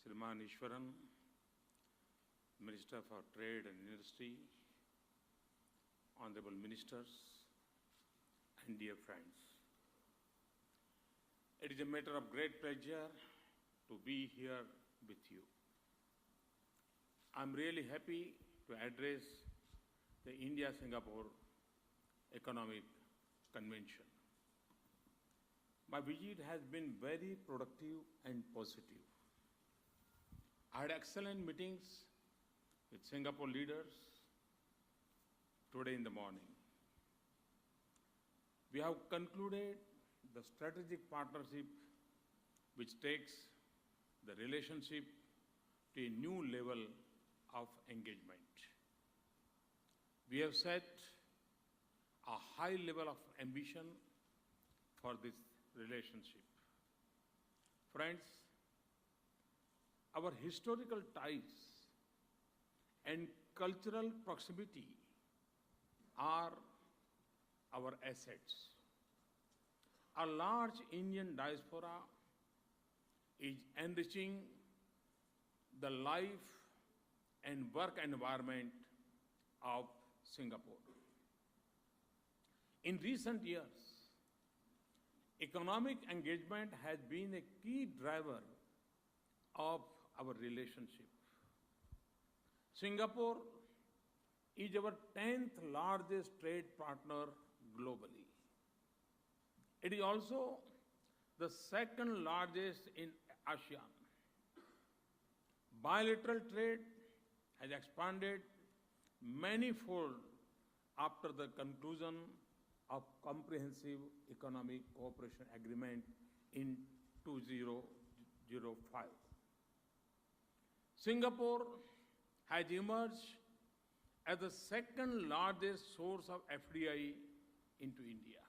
Shriman Ishwaran, Minister for Trade and Industry, Honorable Ministers, and dear friends. It is a matter of great pleasure to be here with you. I'm really happy to address the India-Singapore Economic Convention. My visit has been very productive and positive. I had excellent meetings with Singapore leaders today in the morning. We have concluded the strategic partnership which takes the relationship to a new level of engagement. We have set a high level of ambition for this relationship. Friends, our historical ties and cultural proximity are our assets. A large Indian diaspora is enriching the life and work environment of Singapore. In recent years, economic engagement has been a key driver of our relationship. Singapore is our 10th largest trade partner globally. It is also the second largest in ASEAN. Bilateral trade has expanded manifold after the conclusion of Comprehensive Economic Cooperation Agreement in 2005. Singapore has emerged as the second largest source of FDI into India.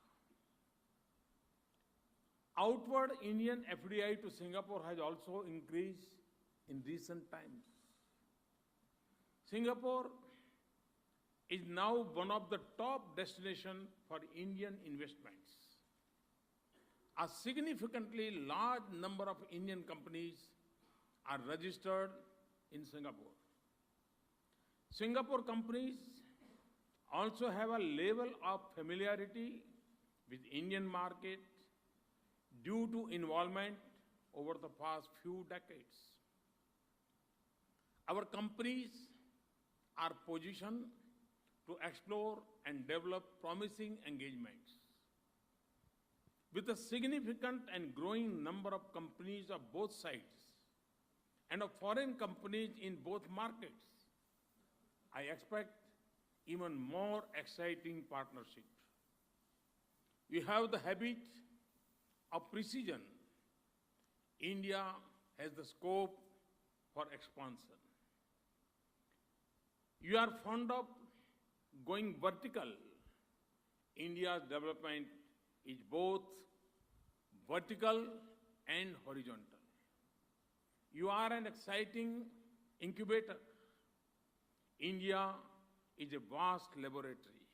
Outward Indian FDI to Singapore has also increased in recent times. Singapore is now one of the top destinations for Indian investments. A significantly large number of Indian companies are registered in Singapore. Singapore companies also have a level of familiarity with Indian market due to involvement over the past few decades. Our companies are positioned to explore and develop promising engagements. With a significant and growing number of companies of both sides and of foreign companies in both markets, I expect even more exciting partnership. We have the habit of precision. India has the scope for expansion. You are fond of going vertical. India's development is both vertical and horizontal. You are an exciting incubator. India is a vast laboratory.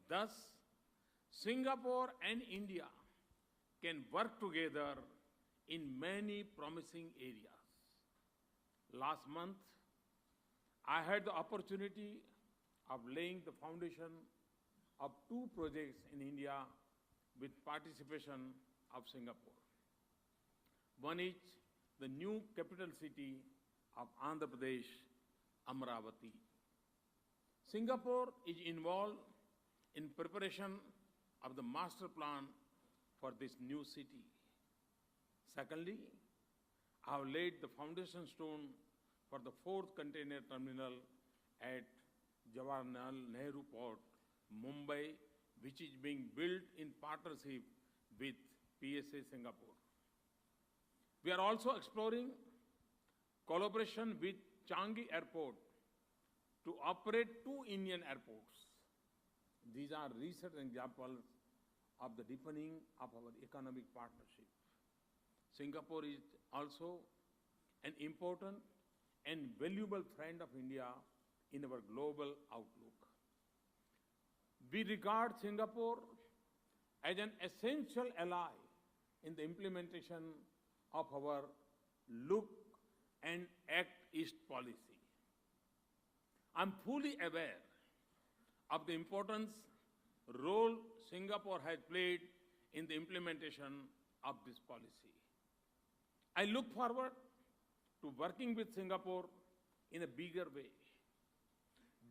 Thus, Singapore and India can work together in many promising areas. Last month, I had the opportunity of laying the foundation of 2 projects in India with participation of Singapore. One is the new capital city of Andhra Pradesh, Amaravati. Singapore is involved in preparation of the master plan for this new city. Secondly, I have laid the foundation stone for the 4th container terminal at Jawaharlal Nehru Port, Mumbai, which is being built in partnership with PSA Singapore. We are also exploring collaboration with Changi Airport to operate 2 Indian airports. These are recent examples of the deepening of our economic partnership. Singapore is also an important and valuable friend of India in our global outlook. We regard Singapore as an essential ally in the implementation of our Look East policy. I'm fully aware of the importance role Singapore has played in the implementation of this policy. I look forward to working with Singapore in a bigger way.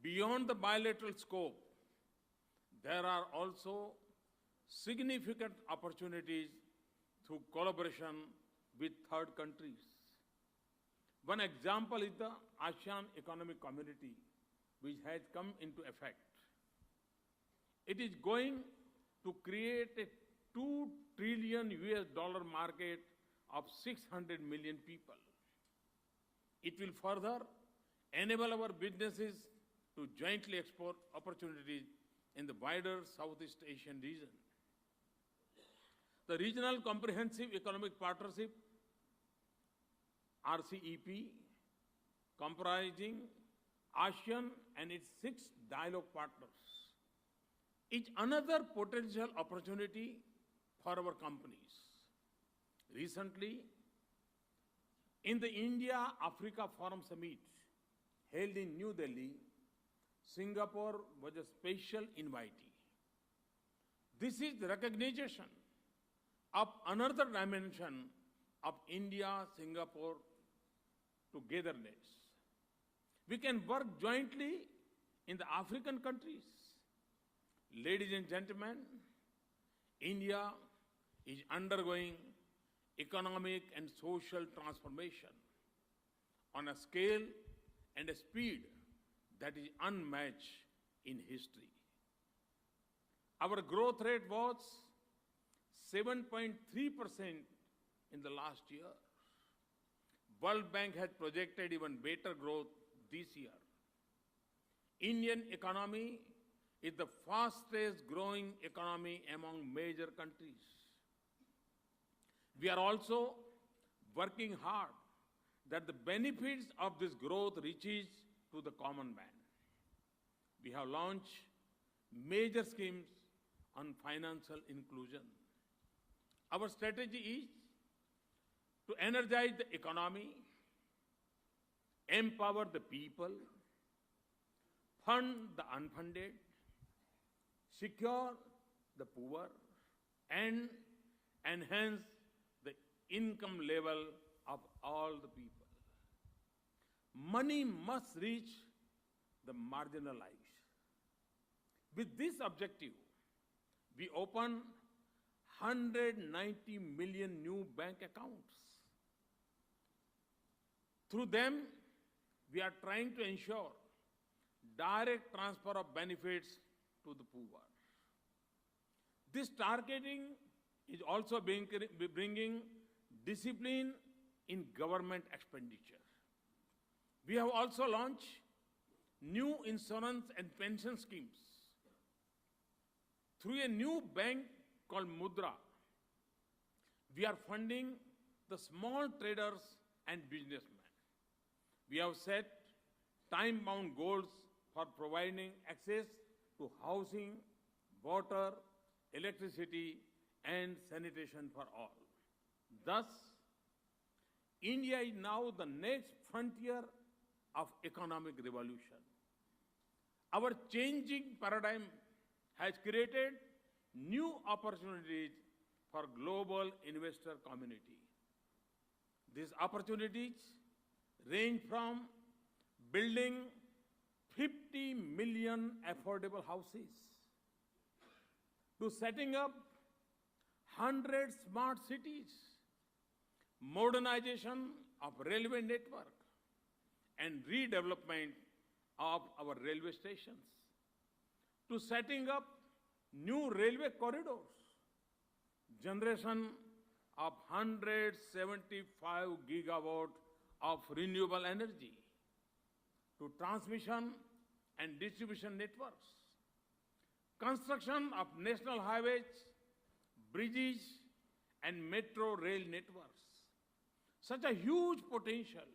Beyond the bilateral scope, there are also significant opportunities through collaboration with third countries. One example is the ASEAN Economic Community, which has come into effect. It is going to create a $2 trillion market of 600 million people. It will further enable our businesses to jointly explore opportunities in the wider Southeast Asian region. The Regional Comprehensive Economic Partnership, RCEP, comprising ASEAN and its 6 dialogue partners, is another potential opportunity for our companies. Recently, in the India-Africa Forum Summit held in New Delhi, Singapore was a special invitee. This is the recognition of another dimension of India-Singapore togetherness. We can work jointly in the African countries. Ladies and gentlemen, India is undergoing economic and social transformation on a scale and a speed that is unmatched in history. Our growth rate was 7.3% in the last year. World Bank has projected even better growth this year. Indian economy is the fastest growing economy among major countries. We are also working hard that the benefits of this growth reaches to the common man. We have launched major schemes on financial inclusion. Our strategy is to energize the economy, empower the people, fund the unfunded, secure the poor, and enhance the income level of all the people. Money must reach the marginalized. With this objective, we opened 190 million new bank accounts. Through them, we are trying to ensure direct transfer of benefits to the poor. This targeting is also bringing discipline in government expenditure. We have also launched new insurance and pension schemes. Through a new bank called Mudra, we are funding the small traders and businessmen. We have set time-bound goals for providing access to housing, water, electricity, and sanitation for all. Thus, India is now the next frontier of economic revolution. Our changing paradigm has created new opportunities for global investor community. These opportunities range from building 50 million affordable houses to setting up 100 smart cities, modernization of railway network, and redevelopment of our railway stations, to setting up new railway corridors, generation of 175 gigawatt of renewable energy, to transmission and distribution networks, construction of national highways, bridges, and metro rail networks. Such a huge potential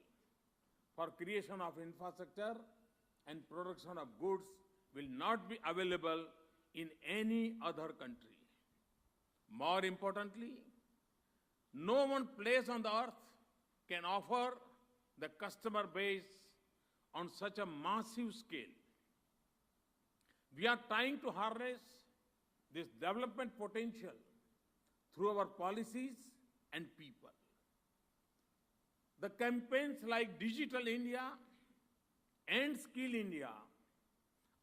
for creation of infrastructure and production of goods will not be available in any other country. More importantly, no one place on the earth can offer the customer base on such a massive scale. We are trying to harness this development potential through our policies and people. The campaigns like Digital India and Skill India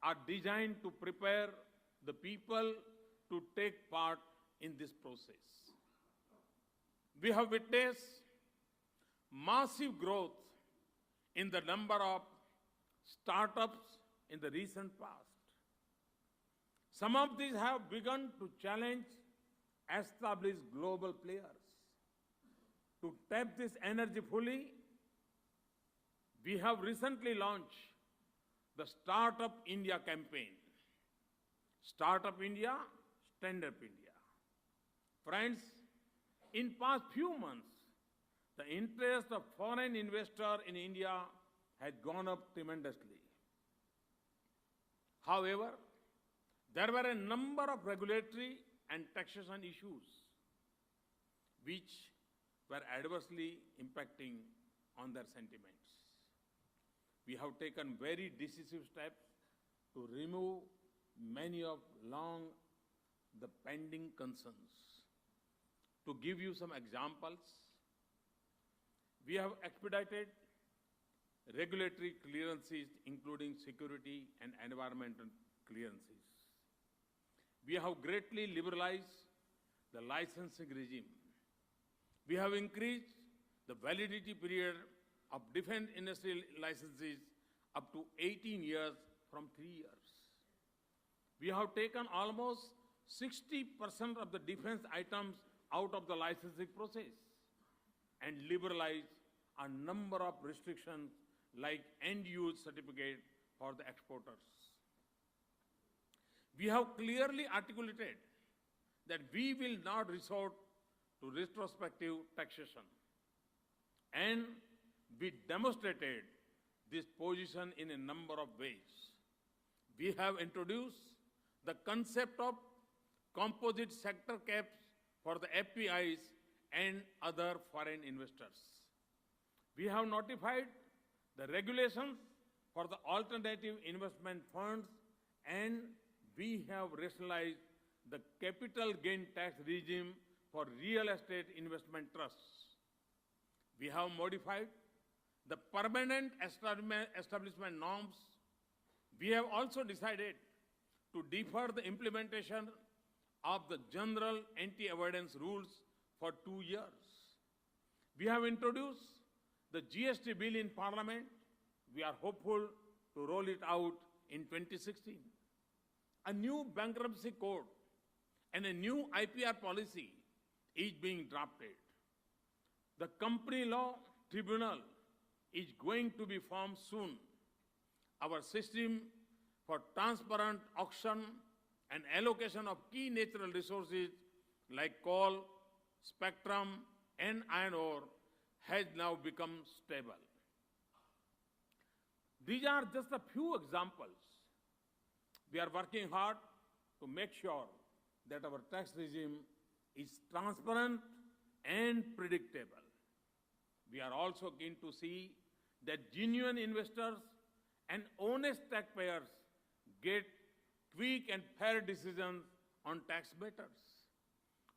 are designed to prepare the people to take part in this process. We have witnessed massive growth in the number of startups in the recent past. Some of these have begun to challenge established global players. To tap this energy fully, we have recently launched the Startup India campaign. Startup India, Stand Up India. Friends, in past few months, the interest of foreign investors in India has gone up tremendously. However, there were a number of regulatory and taxation issues which were adversely impacting on their sentiments. We have taken very decisive steps to remove many of the pending concerns. To give you some examples, we have expedited regulatory clearances, including security and environmental clearances. We have greatly liberalized the licensing regime. We have increased the validity period of defense industry licenses up to 18 years from 3 years. We have taken almost 60% of the defense items out of the licensing process and liberalized a number of restrictions like end-use certificate for the exporters. We have clearly articulated that we will not resort to retrospective taxation, and we demonstrated this position in a number of ways. We have introduced the concept of composite sector caps for the FPIs and other foreign investors. We have notified the regulations for the alternative investment funds, and we have rationalized the capital gain tax regime for real estate investment trusts. We have modified the permanent establishment norms. We have also decided to defer the implementation of the general anti-avoidance rules for 2 years. We have introduced the GST bill in Parliament. We are hopeful to roll it out in 2016. A new bankruptcy code and a new IPR policy is being drafted. The Company Law Tribunal is going to be formed soon. Our system for transparent auction and allocation of key natural resources like coal, spectrum, and iron ore has now become stable. These are just a few examples. We are working hard to make sure that our tax regime is transparent and predictable. We are also keen to see that genuine investors and honest taxpayers get quick and fair decisions on tax matters.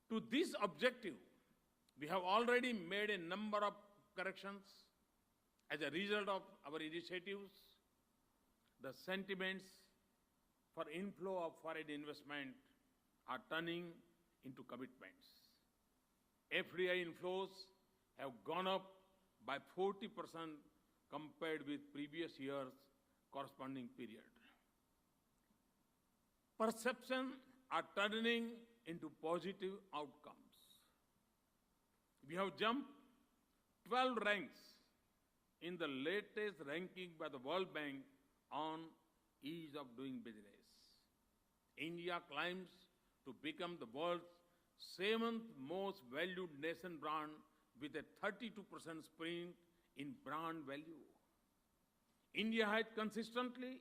To this objective, we have already made a number of corrections. As a result of our initiatives, the sentiments for inflow of foreign investment are turning into commitments. FDI inflows have gone up by 40% compared with previous year's corresponding period. Perceptions are turning into positive outcomes. We have jumped 12 ranks in the latest ranking by the World Bank on ease of doing business. India climbs to become the world's 7th most valued nation brand with a 32% sprint in brand value. India has consistently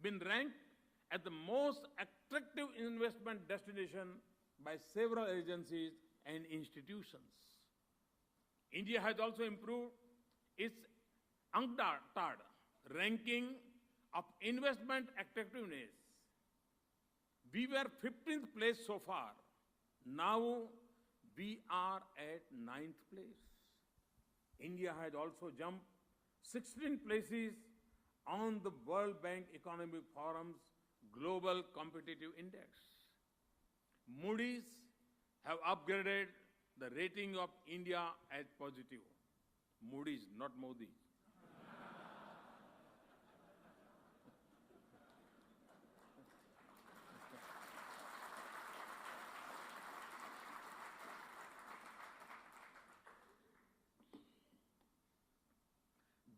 been ranked as the most attractive investment destination by several agencies and institutions. India has also improved its UNCTAD ranking of investment attractiveness. We were 15th place so far. Now we are at 9th place. India has also jumped 16 places on the World Bank Economic Forum's Global Competitive Index. Moody's have upgraded the rating of India as positive. Moody's, not Modi.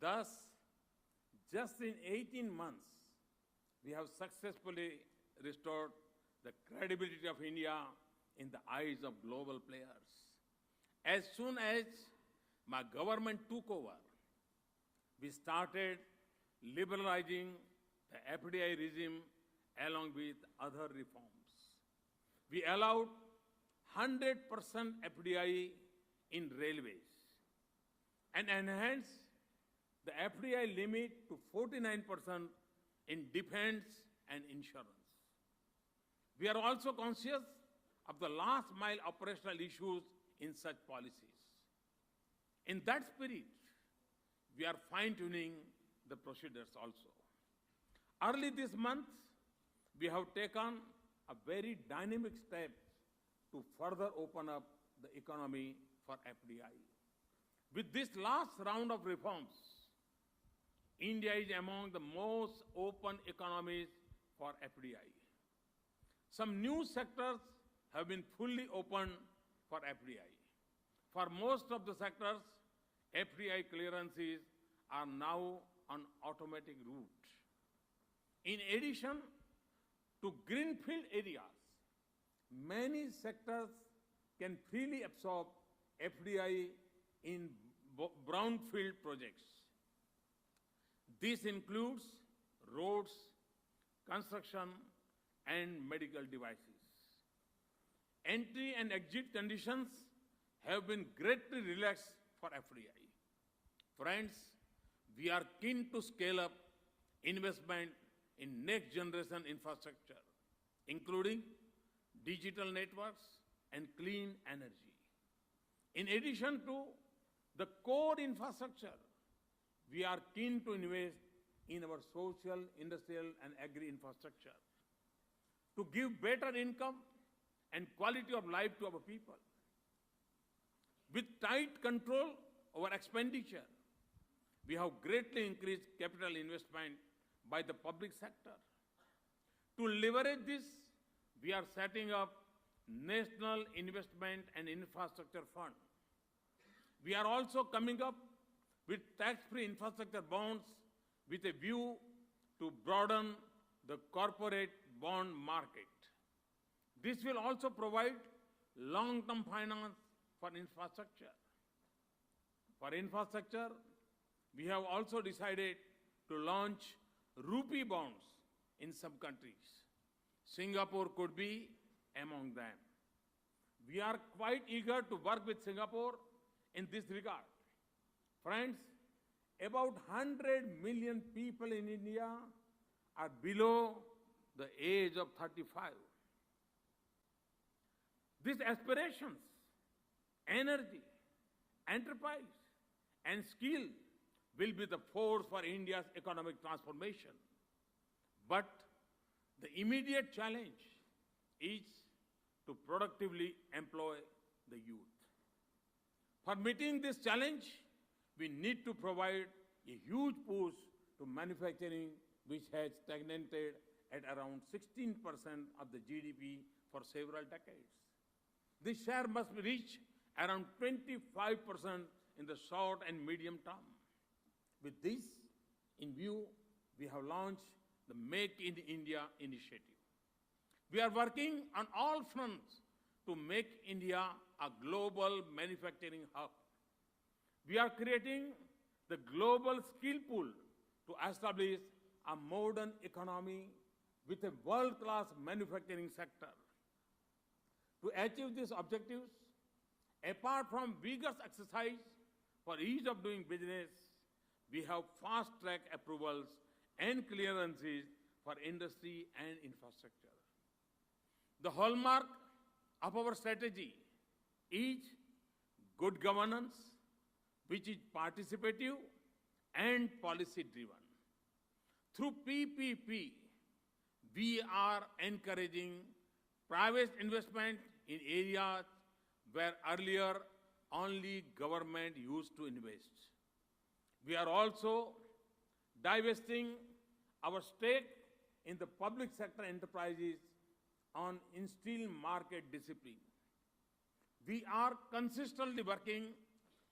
Thus, just in 18 months, we have successfully restored the credibility of India in the eyes of global players. As soon as my government took over, we started liberalizing the FDI regime along with other reforms. We allowed 100% FDI in railways and enhanced the FDI limit to 49% in defense and insurance. We are also conscious of the last mile operational issues in such policies. In that spirit, we are fine-tuning the procedures also. Early this month, we have taken a very dynamic step to further open up the economy for FDI. With this last round of reforms, India is among the most open economies for FDI. Some new sectors have been fully opened for FDI. For most of the sectors, FDI clearances are now on automatic route. In addition to greenfield areas, many sectors can freely absorb FDI in brownfield projects. This includes roads, construction, and medical devices. Entry and exit conditions have been greatly relaxed for FDI. Friends, we are keen to scale up investment in next generation infrastructure, including digital networks and clean energy. In addition to the core infrastructure, we are keen to invest in our social, industrial, and agri-infrastructure to give better income and quality of life to our people. With tight control over expenditure, we have greatly increased capital investment by the public sector. To leverage this, we are setting up National Investment and Infrastructure Fund. We are also coming up with tax-free infrastructure bonds with a view to broaden the corporate bond market. This will also provide long-term finance for infrastructure. For infrastructure, we have also decided to launch rupee bonds in some countries. Singapore could be among them. We are quite eager to work with Singapore in this regard. Friends, about 100 million people in India are below the age of 35. These aspirations, energy, enterprise, and skill will be the force for India's economic transformation. But the immediate challenge is to productively employ the youth. For meeting this challenge, we need to provide a huge push to manufacturing, which has stagnated at around 16% of the GDP for several decades. This share must reach around 25% in the short and medium term. With this in view, we have launched the Make in India initiative. We are working on all fronts to make India a global manufacturing hub. We are creating the global skill pool to establish a modern economy with a world-class manufacturing sector. To achieve these objectives, apart from vigorous exercise for ease of doing business, we have fast-track approvals and clearances for industry and infrastructure. The hallmark of our strategy is good governance, which is participative and policy-driven. Through PPP, we are encouraging private investment in areas where earlier only government used to invest. We are also divesting our stake in the public sector enterprises on instill market discipline. We are consistently working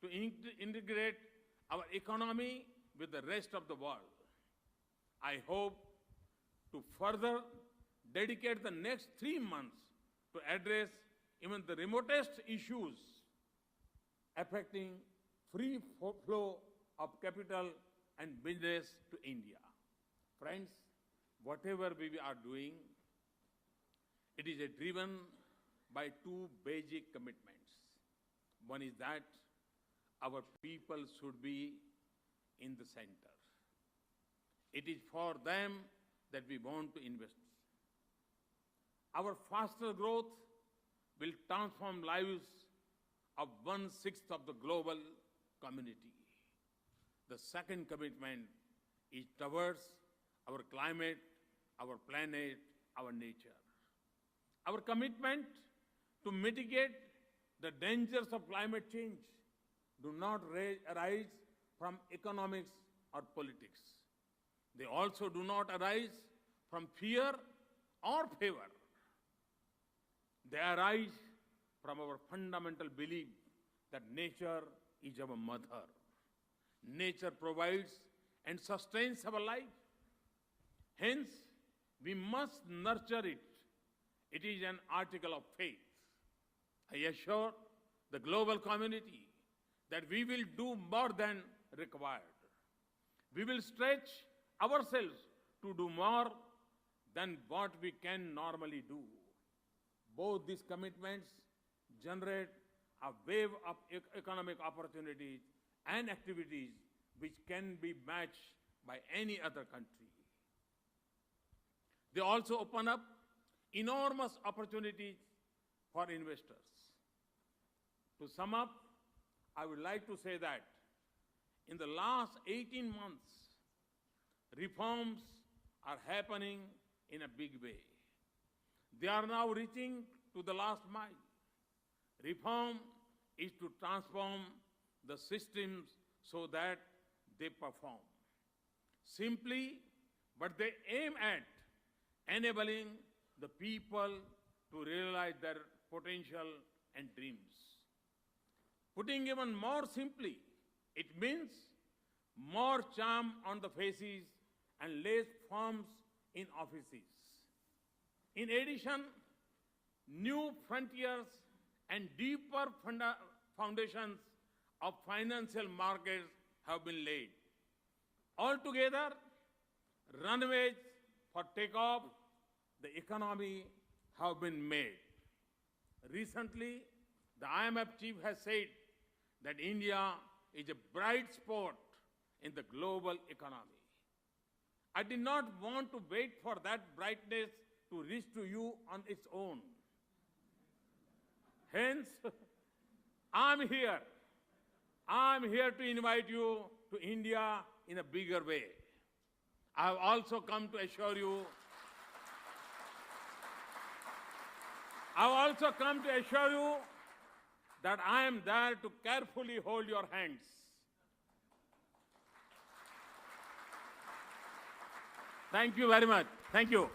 to integrate our economy with the rest of the world. I hope to further dedicate the next 3 months to address even the remotest issues affecting free flow of capital and business to India. Friends, whatever we are doing, it is driven by 2 basic commitments. One is that our people should be in the center. It is for them that we want to invest. Our faster growth will transform lives of 1/6 of the global community. The second commitment is towards our climate, our planet, our nature. Our commitment to mitigate the dangers of climate change do not arise from economics or politics. They also do not arise from fear or favor. They arise from our fundamental belief that nature is our mother. Nature provides and sustains our life. Hence, we must nurture it. It is an article of faith. I assure the global community that we will do more than required. We will stretch ourselves to do more than what we can normally do. Both these commitments generate a wave of economic opportunities and activities which can be matched by any other country. They also open up enormous opportunities for investors. To sum up, I would like to say that in the last 18 months, reforms are happening in a big way. They are now reaching to the last mile. Reform is to transform the systems so that they perform. Simply, but they aim at enabling the people to realize their potential and dreams. Putting even more simply, it means more charm on the faces and less forms in offices. In addition, new frontiers and deeper foundations of financial markets have been laid. Altogether, runways for takeoff the economy have been made. Recently, the IMF chief has said that India is a bright spot in the global economy. I did not want to wait for that brightness to reach to you on its own. Hence, I'm here. I'm here to invite you to India in a bigger way. I have also come to assure you that I am there to carefully hold your hands. Thank you very much. Thank you.